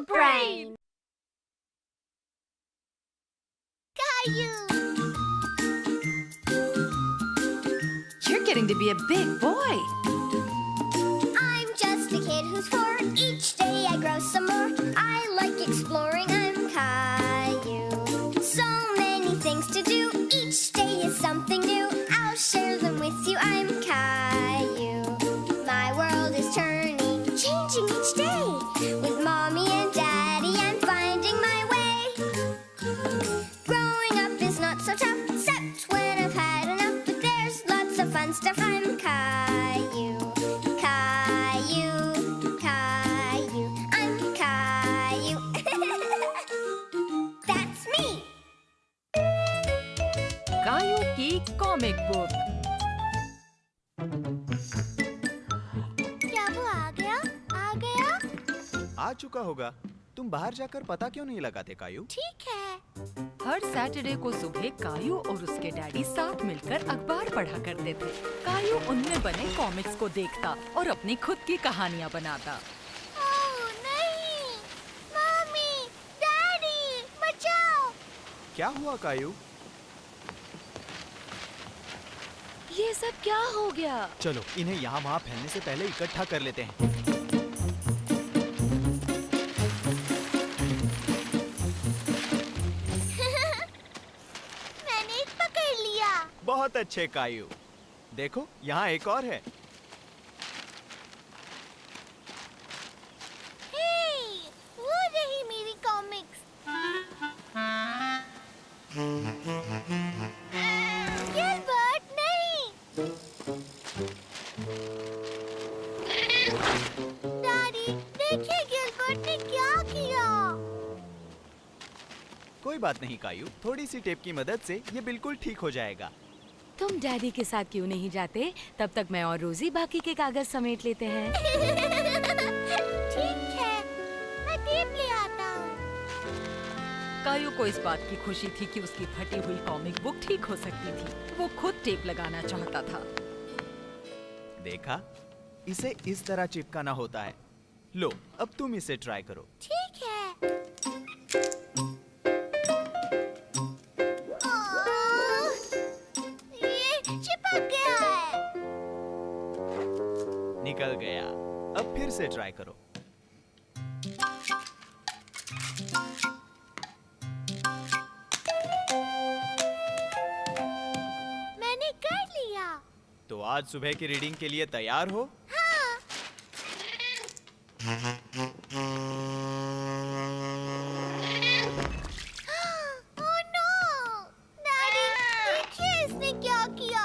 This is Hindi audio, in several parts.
brain. Caillou. You're getting to be a big boy. I'm just a kid who's 4. Each day I grow some more. I like exploring. I'm Caillou. So many things to do. Each day is something new. I'll share them with you. I'm Caillou. My world is turning, changing each day. With mommy and daddy, I'm finding my way. Growing up is not so tough, except when I've had enough. But there's lots of fun stuff. I'm Caillou. Caillou, Caillou, I'm Caillou. That's me. कायू की कॉमिक बुक। क्या वो आ गया? आ गया? आ चुका होगा। तुम बाहर जाकर पता क्यों नहीं लगाते कायू? ठीक है। हर सैटरडे को सुबह कायू और उसके डैडी साथ मिलकर अखबार पढ़ा करते थे। कायू उनमें बने कॉमिक्स को देखता और अपनी खुद की कहानियाँ बनाता। ओह नहीं! मम्मी, डैडी, बचाओ! क्या हुआ कायू? ये सब क्या हो गया? चलो इन्हें यहाँ वहाँ फैलने से पहले इकट्ठा कर लेते हैं। मैंने एक पकड़ लिया। बहुत अच्छे कायू। देखो यहाँ एक और है। हे, वो रही मेरी कॉमिक्स। गिलबर्ट नहीं। डैडी, देखिए गिलबर्ट ने क्या किया। कोई बात नहीं कायू, थोड़ी सी टेप की मदद से ये बिल्कुल ठीक हो जाएगा। तुम डैडी के साथ क्यों नहीं जाते? तब तक मैं और रोजी बाकी के कागज समेट लेते हैं। ठीक है, मैं टेप ले आता हूँ। कायू को इस बात की खुशी थी कि उसकी फटी हुई कॉमिक बुक ठीक हो सकती थी। वो खुद टेप लगाना चाहता था। देखा, इसे इस तरह चिपकाना होता है। लो, अब तुम इसे ट्राई करो। ठीक है। ओह, ये चिपक गया है। निकल गया। अब फिर से ट्राई करो। मैंने कर लिया। तो आज सुबह की रीडिंग के लिए तैयार हो? हाँ। Oh no! डैडी, देखिए इसने क्या किया।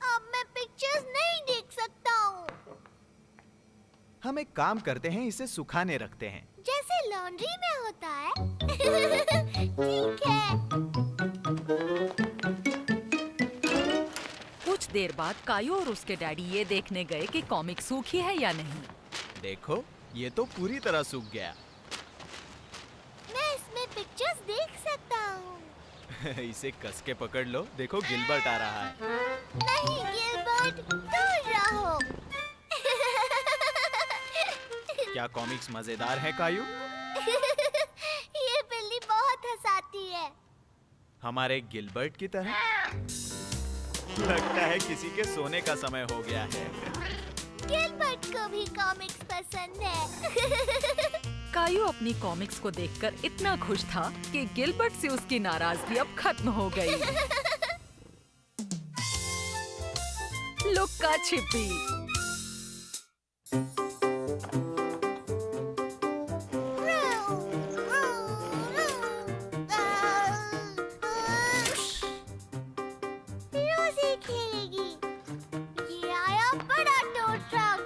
अब मैं पिक्चर्स नहीं देख सकता हूँ। हम एक काम करते हैं, इसे सुखाने रखते हैं। जैसे लॉन्ड्री में होता है। ठीक है। कुछ देर बाद कायू और उसके डैडी ये देखने गए कि कॉमिक सूखी है या नहीं। देखो, ये तो पूरी तरह सूख गया। मैं इसमें पिक्चर्स देख सकता हूँ। इसे कस के पकड़ लो। देखो गिलबर्ट आ रहा है। नहीं गिलबर्ट, दूर रहो। क्या कॉमिक्स मजेदार है कायू? ये बिल्ली बहुत हंसाती है। हमारे गिलबर्ट की तरह। लगता है किसी के सोने का समय हो गया है। गिलबर्ट को भी कॉमिक्स पसंद है। कायू अपनी कॉमिक्स को देखकर इतना खुश था कि गिलबर्ट से उसकी नाराजगी अब खत्म हो गई। लुक्का छिपी। रोजी खेलेगी। ये आया बड़ा टो ट्रक।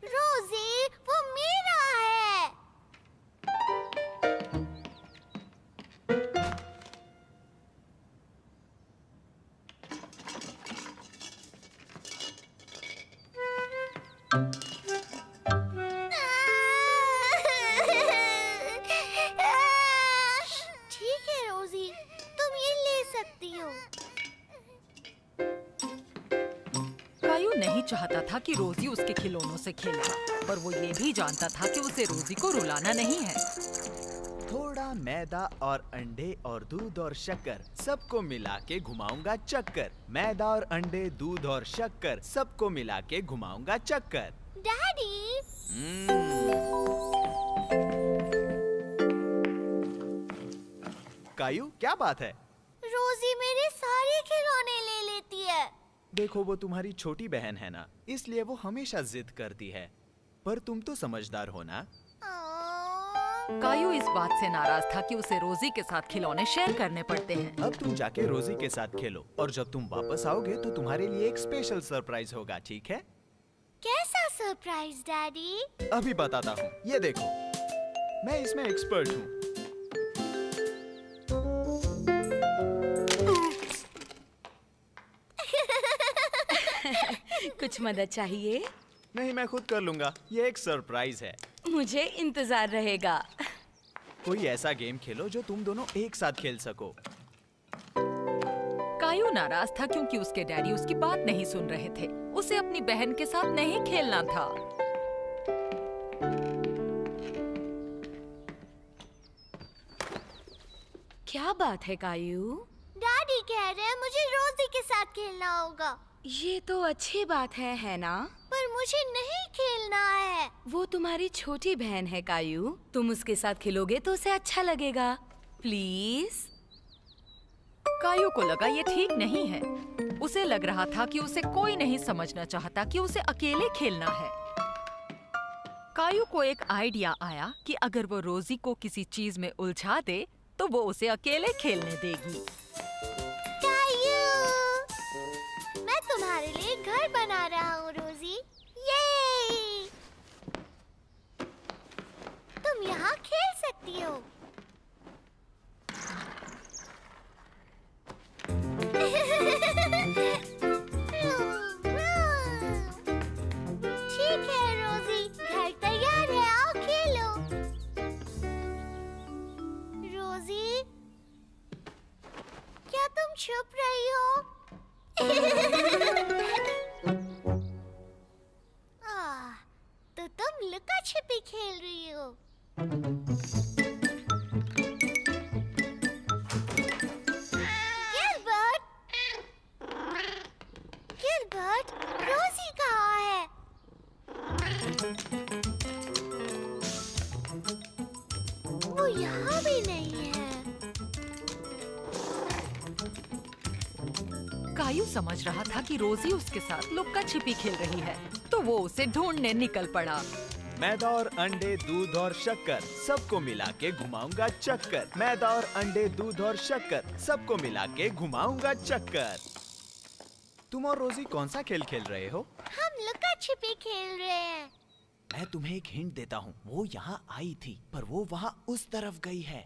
रोजी, वो चाहता था कि रोजी उसके खिलौनों से खेले, पर वो ये भी जानता था कि उसे रोजी को रुलाना नहीं है। थोड़ा मैदा और अंडे और दूध और शक्कर सबको मिला के घुमाऊंगा चक्कर। मैदा और अंडे, दूध और शक्कर सबको मिला के घुमाऊंगा चक्कर। डैडी, कायू, क्या बात है? रोजी मेरे सारे खिलौने ले लेती है। देखो, वो तुम्हारी छोटी बहन है ना, इसलिए वो हमेशा जिद करती है। पर तुम तो समझदार हो ना। कायू इस बात से नाराज था कि उसे रोजी के साथ खिलौने शेयर करने पड़ते हैं। अब तुम जाके रोजी के साथ खेलो और जब तुम वापस आओगे तो तुम्हारे लिए एक स्पेशल सरप्राइज होगा, ठीक है? कैसा सरप्राइज डैडी? अभी बताता हूँ, ये देखो, मैं इसमें एक्सपर्ट हूँ। कुछ मदद चाहिए? नहीं, मैं खुद कर लूंगा। ये एक सरप्राइज है। मुझे इंतजार रहेगा। कोई ऐसा गेम खेलो जो तुम दोनों एक साथ खेल सको। कायू नाराज था क्योंकि उसके डैडी उसकी बात नहीं सुन रहे थे। उसे अपनी बहन के साथ नहीं खेलना था। क्या बात है कायू? डैडी कह रहे हैं मुझे रोजी के साथ खेलना होगा। ये तो अच्छी बात है ना? पर मुझे नहीं खेलना है। वो तुम्हारी छोटी बहन है कायू। तुम उसके साथ खेलोगे तो उसे अच्छा लगेगा। प्लीज। कायू को लगा ये ठीक नहीं है। उसे लग रहा था कि उसे कोई नहीं समझना चाहता कि उसे अकेले खेलना है। कायू को एक आइडिया आया कि अगर वो रोजी को किसी चीज में उलझा दे तो वो उसे अकेले खेलने देगी। मैं तुम्हारे लिए घर बना रहा हूँ रोजी। ये तुम यहाँ खेल सकती हो। ठीक है रोजी, घर तैयार है, आओ खेलो। रोजी, क्या तुम छुप रही हो? तो तुम लुका छिपी खेल रही हो। गिलबर्ट, गिलबर्ट, रोजी कहाँ है? वो यहाँ भी नहीं है। कायू समझ रहा था कि रोजी उसके साथ लुक्का छिपी खेल रही है, तो वो उसे ढूंढने निकल पड़ा। मैदा और अंडे, दूध और शक्कर सबको मिला के घुमाऊंगा चक्कर। मैदा और अंडे, दूध और शक्कर सबको मिला के घुमाऊंगा चक्कर। तुम और रोजी कौन सा खेल खेल रहे हो? हम लुका छिपी खेल रहे हैं। मैं तुम्हें एक हिंट देता हूँ। वो यहाँ आई थी, पर वो वहाँ उस तरफ गई है।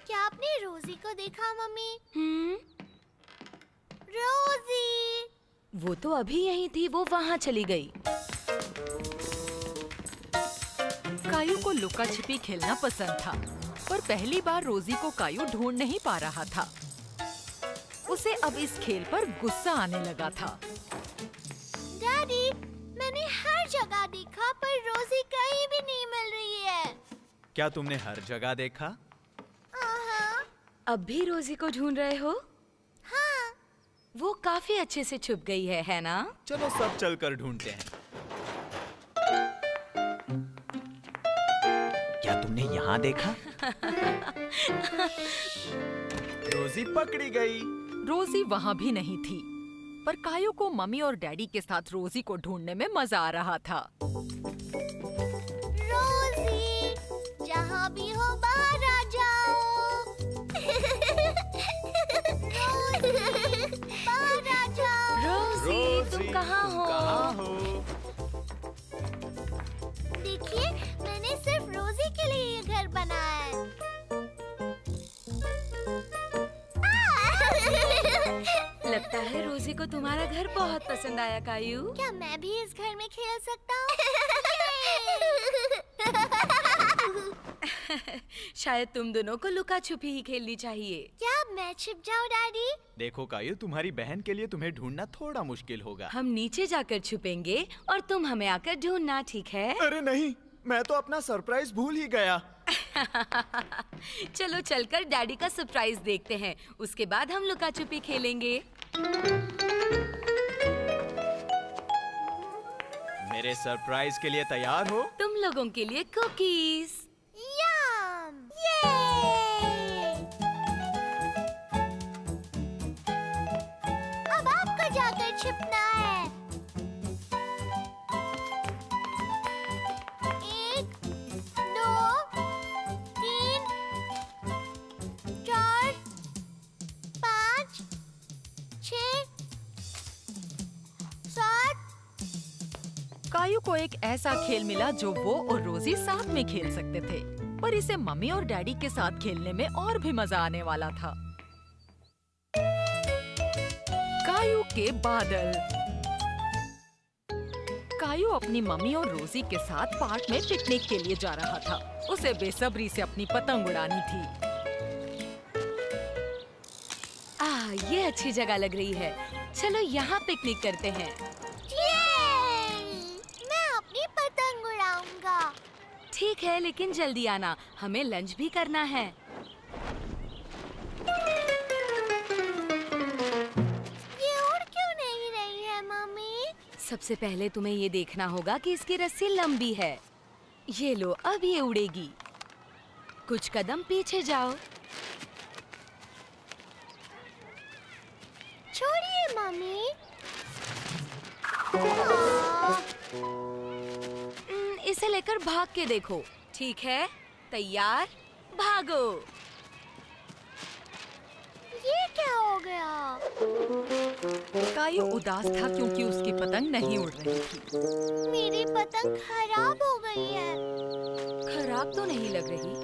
क्या आपने रोजी को देखा मम्मी? रोजी! वो तो अभी यहीं थी, वो वहाँ चली गई। कायू को लुका छिपी खेलना पसंद था, पर पहली बार रोजी को कायू ढूंढ नहीं पा रहा था। उसे अब इस खेल पर गुस्सा आने लगा था। डैडी, मैंने हर जगह देखा पर रोजी कहीं भी नहीं मिल रही है। क्या तुमने हर जगह देखा? अब भी रोजी को ढूंढ रहे हो? हाँ। वो काफी अच्छे से छुप गई है ना? चलो सब चलकर ढूंढते हैं। क्या तुमने यहाँ देखा? रोजी पकड़ी गई। रोजी वहाँ भी नहीं थी, पर कायू को मम्मी और डैडी के साथ रोजी को ढूंढने में मजा आ रहा था। रोजी, जहाँ भी हो बाहर आ जाओ। रोजी, बाहर आ जाओ। रोजी, तुम कहाँ हो? देखिए, मैंने सिर्फ रोजी के लिए ये घर बनाया है। लगता है रोजी को तुम्हारा घर बहुत पसंद आया कायू। क्या मैं भी इस घर में खेल सकता हूँ? शायद तुम दोनों को लुका छुपी ही खेलनी चाहिए। क्या मैं छिप जाऊं डैडी? देखो कायू, तुम्हारी बहन के लिए तुम्हें ढूंढना थोड़ा मुश्किल होगा। हम नीचे जाकर छुपेंगे और तुम हमें आकर ढूंढना, ठीक है? अरे नहीं, मैं तो अपना सरप्राइज भूल ही गया। चलो चलकर डैडी का सरप्राइज देखते हैं, उसके बाद हम लुका छुपी खेलेंगे। मेरे सरप्राइज के लिए तैयार हो? तुम लोगों के लिए कुकीज। यम! ये! अब आपको जाकर छिपना है। 1, 2, 3, 4, 5, 6, 7। कायू को एक ऐसा खेल मिला जो वो और रोजी साथ में खेल सकते थे, पर इसे मम्मी और डैडी के साथ खेलने में और भी मजा आने वाला था। कायू के बादल। कायू अपनी मम्मी और रोजी के साथ पार्क में पिकनिक के लिए जा रहा था। उसे बेसब्री से अपनी पतंग उड़ानी थी। ये अच्छी जगह लग रही है। चलो यहाँ पिकनिक करते हैं। मैं अपनी पतंग उड़ाऊंगा। ठीक है, लेकिन जल्दी आना, हमें लंच भी करना है। ये उड़ क्यों नहीं रही है मम्मी? सबसे पहले तुम्हें ये देखना होगा कि इसकी रस्सी लंबी है। ये लो, अब ये उड़ेगी। कुछ कदम पीछे जाओ। छोड़िए मम्मी। इसे लेकर भाग के देखो। ठीक है, तैयार, भागो। ये क्या हो गया? कायू उदास था क्योंकि उसकी पतंग नहीं उड़ रही थी। मेरी पतंग खराब हो गई है। खराब तो नहीं लग रही।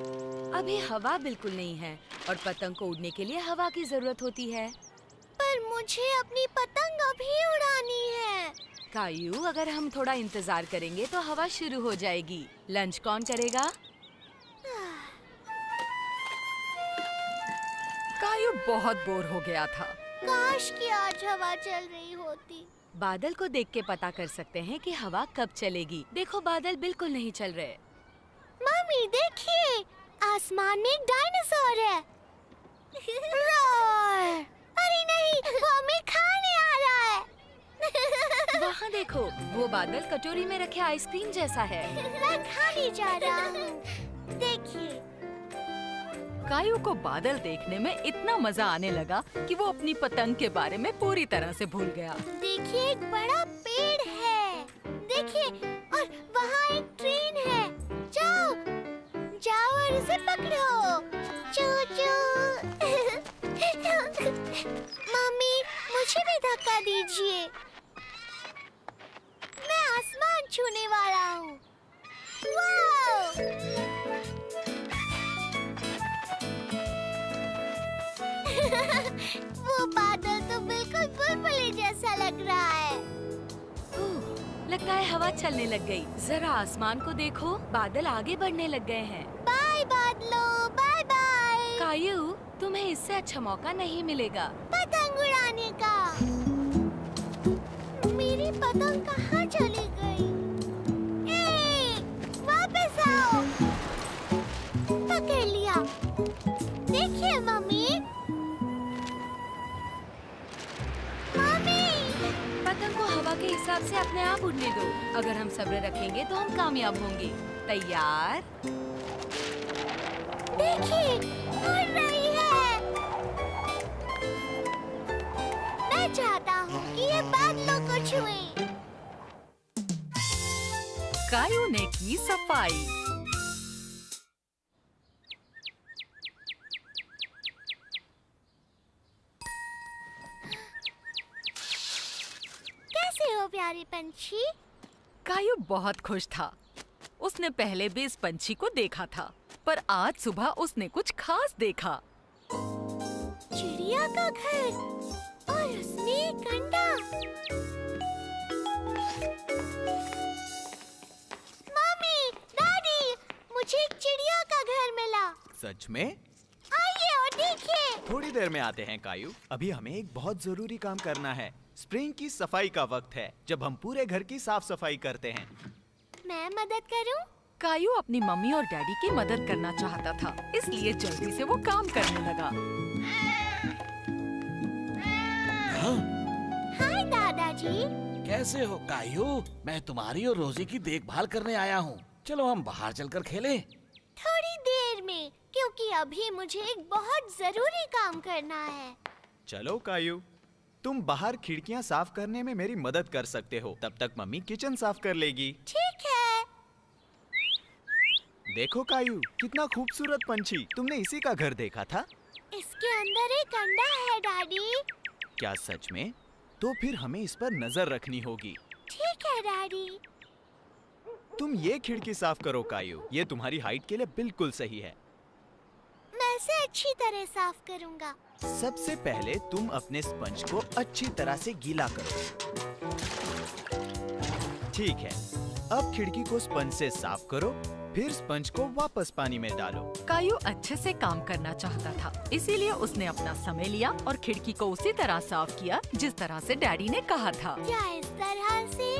अभी हवा बिल्कुल नहीं है और पतंग को उड़ने के लिए हवा की जरूरत होती है। पर मुझे अपनी पतंग अभी उड़ानी है। कायू, अगर हम थोड़ा इंतजार करेंगे तो हवा शुरू हो जाएगी। लंच कौन करेगा? कायू बहुत बोर हो गया था। काश कि आज हवा चल रही होती। बादल को देख के पता कर सकते हैं कि हवा कब चलेगी। देखो, बादल बिल्कुल नहीं चल रहे। मम्मी देखिए, आसमान में एक डायनासोर है। रोर! अरे नहीं, वो हमें खाने आ रहा है। वहाँ देखो, वो बादल कटोरी में रखे आइसक्रीम जैसा है। मैं खाने जा रहा हूँ। देखिए। कायू को बादल देखने में इतना मजा आने लगा कि वो अपनी पतंग के बारे में पूरी तरह से भूल गया। देखिए, एक बड़ा पेड़ है। देखिए, और वहाँ एक ट्रेन है। जाओ, जाओ और उसे पकड़ो। चू चू। मम्मी, मुझे भी धक्का दीजिए। मैं आसमान छूने वाला हूँ। वाओ! वो बादल तो बिल्कुल बुलबुले जैसा लग रहा है। लगता है हवा चलने लग गई। जरा आसमान को देखो, बादल आगे बढ़ने लग गए हैं। बाय बादलों, बाय बाय। कायू, तुम्हें इससे अच्छा मौका नहीं मिलेगा। पतंग उड़ाने का। मेरी पतंग कहाँ चली गई? ए, वापस आओ। पकड़ लिया। देखिए मम्मी। मम्मी! पतंग को हवा के हिसाब से अपने आप उड़ने दो। अगर हम सब्र रखेंगे तो हम कामयाब होंगे। तैयार? देखिए, उड़ रही है। मैं चाहता हूँ कि ये बादलों को छुए। कायू ने की सफाई। कैसे हो प्यारे पंछी? कायू बहुत खुश था। उसने पहले भी इस पंछी को देखा था, पर आज सुबह उसने कुछ खास देखा। चिड़िया का घर और उसमें एक अंडा। मम्मी, डैडी, मुझे एक चिड़िया का घर मिला। सच में? आइए और देखिए। थोड़ी देर में आते हैं कायू। अभी हमें एक बहुत जरूरी काम करना है। स्प्रिंग की सफाई का वक्त है, जब हम पूरे घर की साफ सफाई करते हैं। मैं मदद करूं? कायू अपनी मम्मी और डैडी की मदद करना चाहता था, इसलिए जल्दी से वो काम करने लगा। हाय दादाजी। कैसे हो कायू? मैं तुम्हारी और रोजी की देखभाल करने आया हूँ। चलो हम बाहर चलकर खेलें। थोड़ी देर में, क्योंकि अभी मुझे एक बहुत जरूरी काम करना है। चलो कायू, तुम बाहर खिड़कियाँ साफ करने में मेरी मदद कर सकते हो। तब तक मम्मी किचन साफ कर लेगी। ठीक है। देखो कायू, कितना खूबसूरत पंछी। तुमने इसी का घर देखा था? इसके अंदर एक अंडा है डैडी। क्या सच में? तो फिर हमें इस पर नजर रखनी होगी। ठीक है डैडी। तुम ये खिड़की साफ करो कायू, ये तुम्हारी हाइट के लिए बिल्कुल सही है। मैं इसे अच्छी तरह साफ करूंगा। सबसे पहले तुम अपने स्पंज को अच्छी तरह से गीला करो। ठीक है, अब खिड़की को स्पंज से साफ करो, फिर स्पंज को वापस पानी में डालो। कायू अच्छे से काम करना चाहता था, इसीलिए उसने अपना समय लिया और खिड़की को उसी तरह साफ किया जिस तरह से डैडी ने कहा था। क्या इस तरह से?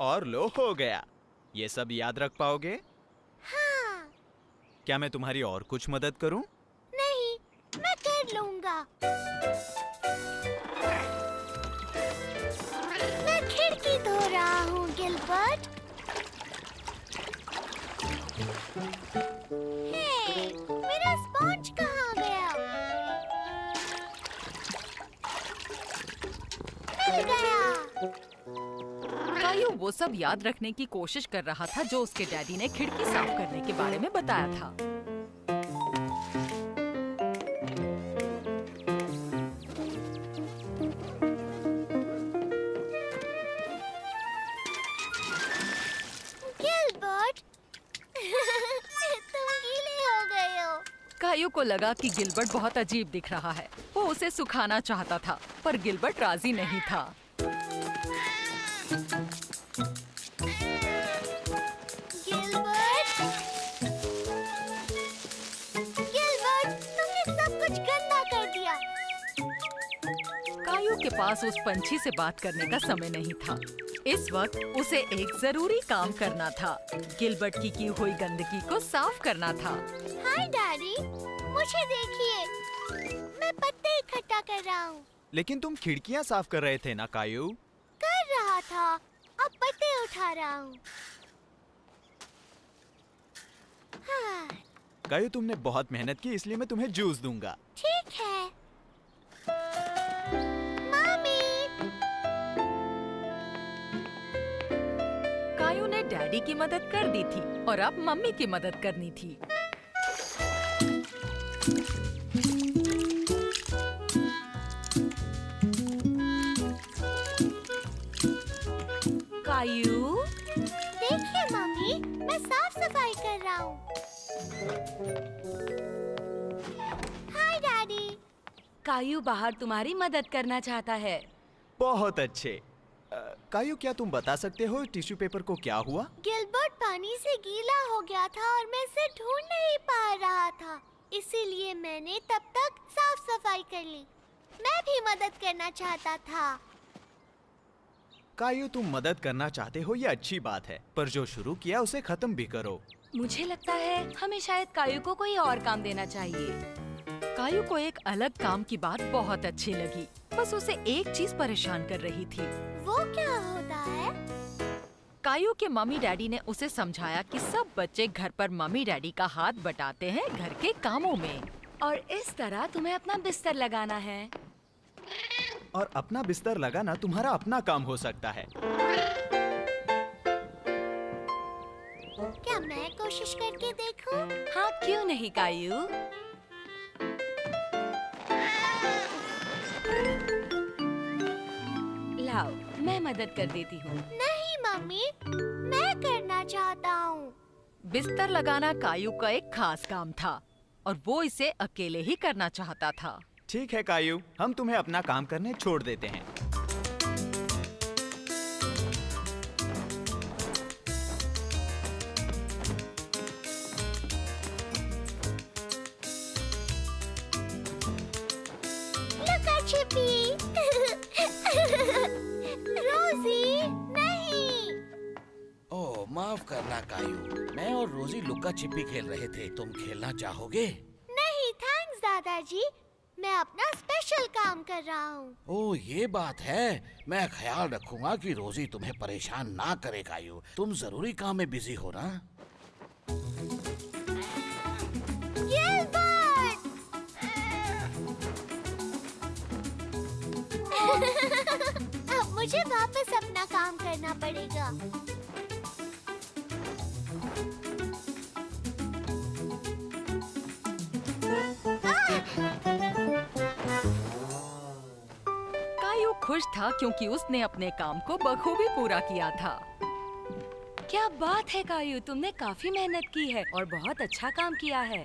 और लो, हो गया। ये सब याद रख पाओगे? हाँ। क्या मैं तुम्हारी और कुछ मदद करूं? नहीं, मैं कर लूंगा। मैं खिड़की धो रहा हूँ गिलबर्ट। हे, मेरा स्पंज कहाँ गया? मिल गया। कायू वो सब याद रखने की कोशिश कर रहा था जो उसके डैडी ने खिड़की साफ करने के बारे में बताया था। गिलबर्ट, तुम गीले हो गए हो। कायू को लगा कि गिलबर्ट बहुत अजीब दिख रहा है। वो उसे सुखाना चाहता था, पर गिलबर्ट राजी नहीं था। गिलबर्ट, गिलबर्ट, तुमने सब कुछ गंदा कर दिया। कायू के पास उस पंछी से बात करने का समय नहीं था। इस वक्त उसे एक जरूरी काम करना था। गिलबर्ट की हुई गंदगी को साफ करना था। हाय डैडी, मुझे देखिए, मैं पत्ते इकट्ठा कर रहा हूँ। लेकिन तुम खिड़कियाँ साफ कर रहे थे ना कायू? कर रहा था, अब पत्ते उठा रहा हूँ। हाँ, कायू, तुमने बहुत मेहनत की, इसलिए मैं तुम्हें जूस दूंगा। ठीक है। मम्मी, कायू ने डैडी की मदद कर दी थी और अब मम्मी की मदद करनी थी। कायू, देखिए मम्मी, मैं साफ सफाई कर रहा हूँ। हाय डैडी। कायू बाहर तुम्हारी मदद करना चाहता है। बहुत अच्छे। कायू, क्या तुम बता सकते हो टिश्यू पेपर को क्या हुआ? गिलबर्ट पानी से गीला हो गया था और मैं इसे ढूंढ नहीं पा रहा था, इसीलिए मैंने तब तक साफ सफाई कर ली। मैं भी मदद करना चाहता था। कायू, तुम मदद करना चाहते हो, ये अच्छी बात है, पर जो शुरू किया उसे खत्म भी करो। मुझे लगता है हमें शायद कायू को कोई और काम देना चाहिए। कायू को एक अलग काम की बात बहुत अच्छी लगी, बस उसे एक चीज परेशान कर रही थी। वो क्या होता है? कायू के मम्मी डैडी ने उसे समझाया कि सब बच्चे घर पर मम्मी डैडी का हाथ बटाते हैं घर के कामों में। और इस तरह तुम्हें अपना बिस्तर लगाना है। और अपना बिस्तर लगाना तुम्हारा अपना काम हो सकता है। क्या मैं कोशिश करके देखूं? हाँ, क्यों नहीं कायू? लाओ, मैं मदद कर देती हूँ। नहीं मम्मी, मैं करना चाहता हूँ। बिस्तर लगाना कायू का एक खास काम था और वो इसे अकेले ही करना चाहता था। ठीक है कायू, हम तुम्हें अपना काम करने छोड़ देते हैं। लुका छिपी। रोजी नहीं। ओह माफ करना कायू, मैं और रोजी लुक्का छिपी खेल रहे थे। तुम खेलना चाहोगे? नहीं थैंक्स दादाजी, मैं अपना स्पेशल काम कर रहा हूँ। ओह ये बात है। मैं ख्याल रखूंगा कि रोजी तुम्हें परेशान ना करे कायू। तुम जरूरी काम में बिजी हो ना। गिलबर्ट! अब मुझे वापस अपना काम करना पड़ेगा। कायू खुश था क्योंकि उसने अपने काम को बखूबी पूरा किया था। क्या बात है कायू, तुमने काफी मेहनत की है और बहुत अच्छा काम किया है।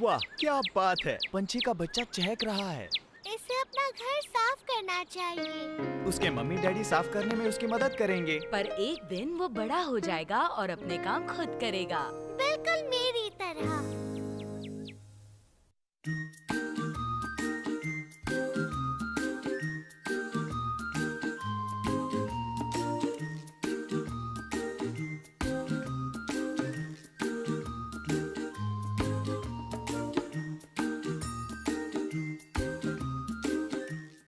वाह क्या बात है, पंछी का बच्चा चहक रहा है। इसे अपना घर साफ करना चाहिए। उसके मम्मी डैडी साफ करने में उसकी मदद करेंगे। पर एक दिन वो बड़ा हो जाएगा और अपने काम खुद करेगा। बिल्कुल